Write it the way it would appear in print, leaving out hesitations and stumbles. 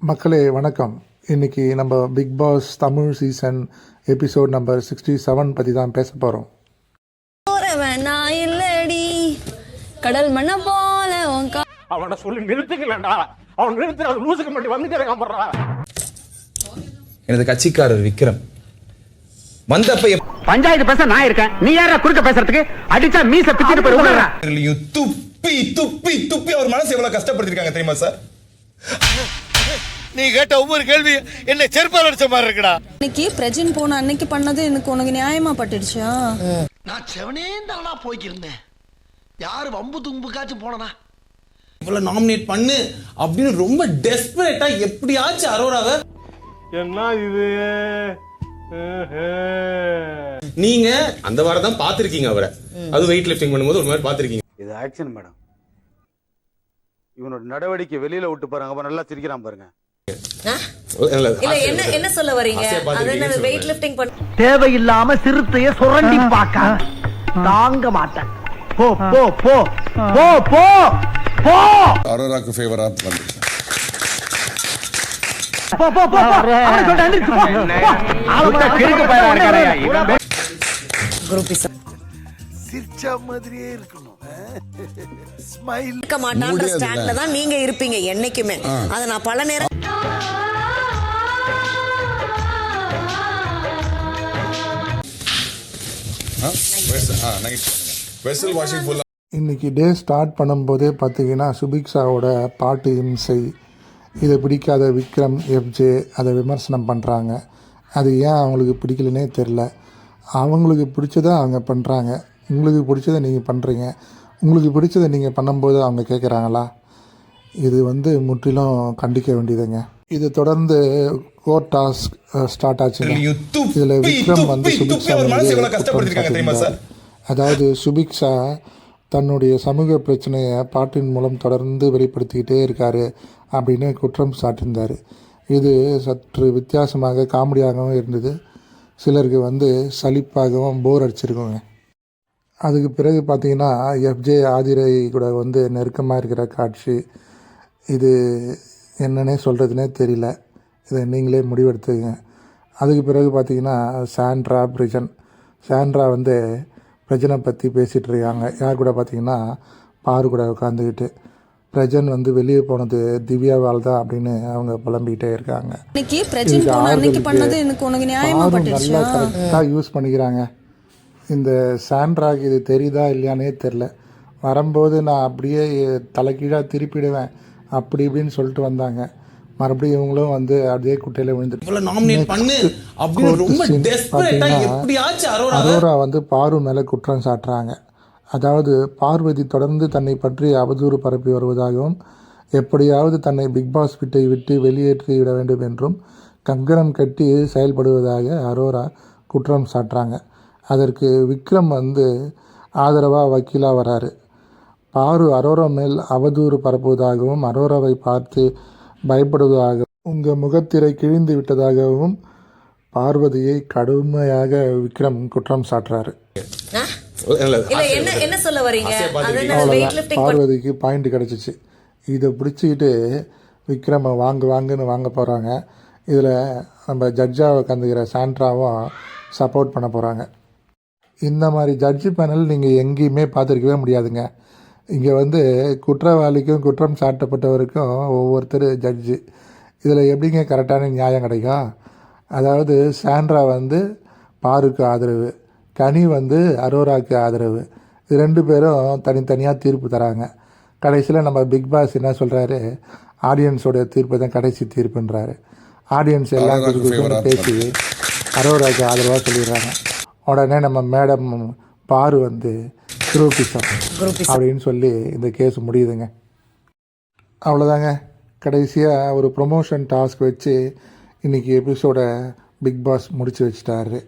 மக்களே வணக்கம். இன்றைக்கி நம்ம Bigg Boss Tamil season episode number 67 பற்றி தான் பேச போகிறோம். நான் இல்லடி கடல் மண்ண போல அவனை சொல்லி நிறுத்துக்கலடா. அவன் நிறுத்து, அது லூசுக்கு மட்டும் வந்துட்டே இருக்கான். எனது கட்சிக்காரர் விக்ரம் வந்தப்ப பஞ்சாயத்து பேச நான் இருக்கேன், நீ யாரா குறுக்க பேசுறதுக்கு? அடிச்சா மீச பிச்சிட்டு போய் விடுறா. துப்பி துப்பி துப்பி அவர் மனசு எவ்வளவு கஷ்டப்படுத்திருக்காங்க தெரியுமா சார்? நீ கேட்ட ஒவ்வொரு கேள்வி என்ன செருப்பால் அடிச்ச மாதிரி இருக்குடா. இன்னைக்கு பிரஜின் போன அன்னைக்கு பண்ணது எனக்கு உனக்கு நியாயமா பட்டுடுச்சா? நான் செவனே தானா போய்க்கிருந்தேன். யாரு வம்பு தும்புக்காச்சும் போனனா இவ்வளவு நாமினேட் பண்ணு அப்படின்னு ரொம்ப டெஸ்பரேட்டா எப்படியாச்சும் அரோராவை என்ன இது? நீங்க அந்த வாரம் தான் பாத்திருக்கீங்க அவரை. அது வெயிட் லிஃப்டிங் பண்ணும்போது ஒரு மாதிரி பாத்திருக்கீங்க. இது ஆக்ஷன் மேடம். இவனோட நடவடிக்கை வெளியில விட்டு பாருங்க, அப்ப நல்லா சிரிக்கிறான் பாருங்க. என்ன சொல்ல வரீங்க? வெயிட் லிஃப்டிங் தேவையில்லாம சிறுத்தைய சுரண்டி பார்க்க தாங்க மாட்டேன். போ போ போ போ போ போ. அரோராக்கு ஃபேவரா வந்து போ போ போ. அவனை சொல்ல எந்திரிச்சு போ. அவன் கிறுக்கு பையனா இருக்கானே இவன். குரூப்பிஸ் சிரிச்சா மாதிரியே இருக்கணும். ஸ்மைல் இருக்க மாட்டான்ற ஸ்டாண்ட்ல தான் நீங்க இருப்பீங்க என்னைக்குமே. அத நான் பல நேரம் இன்றைக்கி டே ஸ்டார்ட் பண்ணும்போதே பார்த்தீங்கன்னா சுபிக்ஷாவோட பாட்டு இம்சை, இதை பிடிக்காத விக்ரம் எஃப்ஜே அதை விமர்சனம் பண்ணுறாங்க. அது ஏன் அவங்களுக்கு பிடிக்கலனே தெரில. அவங்களுக்கு பிடிச்சதை அவங்க பண்ணுறாங்க, உங்களுக்கு பிடிச்சதை நீங்கள் பண்ணுறீங்க. உங்களுக்கு பிடிச்சதை நீங்கள் பண்ணும்போது அவங்க கேட்குறாங்களா? இது முற்றிலும் கண்டிக்க வேண்டியதுங்க. இது தொடர்ந்து கோர்ட் டாஸ்க் ஸ்டார்ட் ஆச்சுங்க. இதில் விக்ரம் சுபிக்ஷா அதாவது சுபிக்ஷா தன்னுடைய சமூக பிரச்சனையை பாட்டின் மூலம் தொடர்ந்து வெளிப்படுத்திக்கிட்டே இருக்கார் அப்படின்னு குற்றம் சாட்டியிருந்தார். இது சற்று வித்தியாசமாக காமெடியாகவும் இருந்தது. சிலருக்கு சலிப்பாகவும் போர் அடிச்சிருக்குங்க. அதுக்கு பிறகு பார்த்திங்கன்னா எஃப்ஜே ஆதிரை கூட நெருக்கமாக இருக்கிற காட்சி. இது என்னன்னே சொல்கிறதுனே தெரியல. இதை நீங்களே முடிவெடுத்துங்க. அதுக்கு பிறகு பார்த்திங்கன்னா சாண்ட்ரா பிரஜனை பற்றி பேசிகிட்டு இருக்காங்க. யார் கூட பார்த்திங்கன்னா பாரு கூட உட்காந்துக்கிட்டு. பிரஜன் வெளியே போனது திவ்யாவால் தான் அப்படின்னு அவங்க புலம்பிக்கிட்டே இருக்காங்க. நல்லா கரெக்டாக யூஸ் பண்ணிக்கிறாங்க. இந்த சாண்ட்ராக்கு இது தெரியுதா இல்லையானே தெரில. வரும்போது நான் அப்படியே தலைக்கீழாக திருப்பிடுவேன் அப்படி இப்படின்னு சொல்லிட்டு வந்தாங்க. மறுபடியும் இவங்களும் அதே குட்டையில் விழுந்துட்டு அரோரா பாரு மேலே குற்றம் சாட்டுறாங்க. அதாவது பார்வதி தொடர்ந்து தன்னை பற்றி அவதூறு பரப்பி வருவதாகவும் எப்படியாவது தன்னை பிக்பாஸ் வீட்டை விட்டு வெளியேற்றி விட வேண்டும் என்றும் கங்கணம் கட்டி செயல்படுவதாக அரோரா குற்றம் சாட்டுறாங்க. அதற்கு விக்ரம் ஆதரவாக வக்கீலாக வராரு. பாரு அரோரா மேல் அவதூறு பரப்புவதாகவும் அரோராவை பார்த்து பயப்படுவதாகவும் உங்கள் முகத்திரை கிழிந்து விட்டதாகவும் பார்வதியை கடுமையாக விக்ரம் குற்றம் சாட்டுறாரு. பார்வதிக்கு பாயிண்ட் கிடச்சிச்சு. இதை பிடிச்சிக்கிட்டு விக்ரமை வாங்குன்னு வாங்க போகிறாங்க. இதில் நம்ம ஜட்ஜாக உட்காந்துக்கிற சாண்ட்ராவும் சப்போர்ட் பண்ண போகிறாங்க. இந்த மாதிரி ஜட்ஜி பேனல் நீங்கள் எங்கேயுமே பார்த்துருக்கவே முடியாதுங்க. இங்கே குற்றவாளிக்கும் குற்றம் சாட்டப்பட்டவருக்கும் ஒவ்வொருத்தர் ஜட்ஜு. இதில் எப்படிங்க கரெக்டான நியாயம் கிடைக்கும்? அதாவது சாண்ட்ரா பாருக்கு ஆதரவு, கனி அரோராவுக்கு ஆதரவு. இது ரெண்டு பேரும் தனித்தனியாக தீர்ப்பு தராங்க. கடைசியில் நம்ம பிக் பாஸ் என்ன சொல்கிறாரு? ஆடியன்ஸோடைய தீர்ப்பு தான் கடைசி தீர்ப்புன்றாரு. ஆடியன்ஸ் எல்லாம் பேசி அரோராவுக்கு ஆதரவாக சொல்லிடுறாங்க. உடனே நம்ம மேடம் பாரு குரூப்பிசம் அப்படின்னு சொல்லி இந்த கேஸ் முடியுதுங்க. அவ்வளோதாங்க. கடைசியாக ஒரு ப்ரொமோஷன் டாஸ்க் வச்சு இன்றைக்கி எபிசோடை பிக் பாஸ் முடித்து வச்சிட்டாரு.